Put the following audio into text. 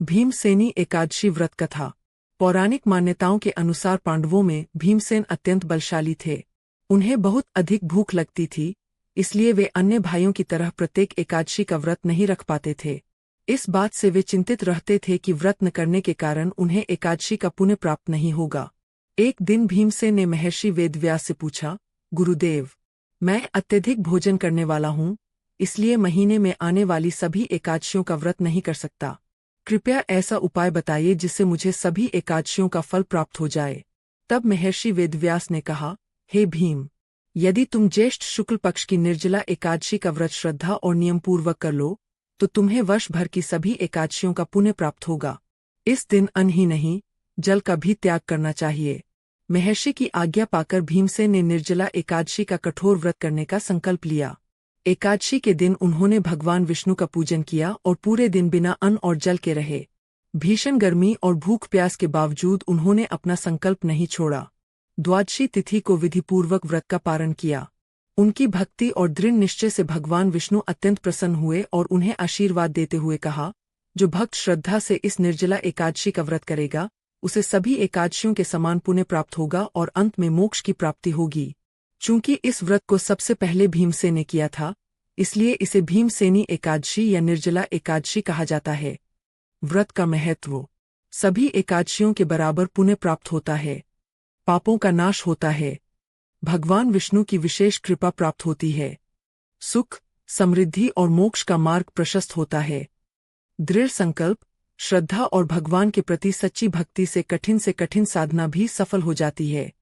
भीमसेनी एकादशी व्रत कथा। पौराणिक मान्यताओं के अनुसार पांडवों में भीमसेन अत्यंत बलशाली थे। उन्हें बहुत अधिक भूख लगती थी, इसलिए वे अन्य भाइयों की तरह प्रत्येक एकादशी का व्रत नहीं रख पाते थे। इस बात से वे चिंतित रहते थे कि व्रत न करने के कारण उन्हें एकादशी का पुण्य प्राप्त नहीं होगा। एक दिन भीमसेन ने महर्षि वेदव्यास से पूछा, गुरुदेव, मैं अत्यधिक भोजन करने वाला हूँ, इसलिए महीने में आने वाली सभी एकादशियों का व्रत नहीं कर सकता। कृपया ऐसा उपाय बताइए जिससे मुझे सभी एकादशियों का फल प्राप्त हो जाए। तब महर्षि वेदव्यास ने कहा, हे भीम, यदि तुम ज्येष्ठ शुक्ल पक्ष की निर्जला एकादशी का व्रत श्रद्धा और नियमपूर्वक कर लो, तो तुम्हें वर्ष भर की सभी एकादशियों का पुण्य प्राप्त होगा। इस दिन अन्न ही नहीं, जल का भी त्याग करना चाहिए। महर्षि की आज्ञा पाकर भीमसेन ने निर्जला एकादशी का कठोर व्रत करने का संकल्प लिया। एकादशी के दिन उन्होंने भगवान विष्णु का पूजन किया और पूरे दिन बिना अन्न और जल के रहे। भीषण गर्मी और भूख प्यास के बावजूद उन्होंने अपना संकल्प नहीं छोड़ा। द्वादशी तिथि को विधिपूर्वक व्रत का पारण किया। उनकी भक्ति और दृढ़ निश्चय से भगवान विष्णु अत्यंत प्रसन्न हुए और उन्हें आशीर्वाद देते हुए कहा, जो भक्त श्रद्धा से इस निर्जला एकादशी का व्रत करेगा, उसे सभी एकादशियों के समान पुण्य प्राप्त होगा और अंत में मोक्ष की प्राप्ति होगी। चूंकि इस व्रत को सबसे पहले भीमसेन ने किया था, इसलिए इसे भीमसेनी एकादशी या निर्जला एकादशी कहा जाता है। व्रत का महत्व। सभी एकादशियों के बराबर पुण्य प्राप्त होता है। पापों का नाश होता है। भगवान विष्णु की विशेष कृपा प्राप्त होती है। सुख, समृद्धि और मोक्ष का मार्ग प्रशस्त होता है। दृढ़ संकल्प, श्रद्धा और भगवान के प्रति सच्ची भक्ति से कठिन साधना भी सफल हो जाती है।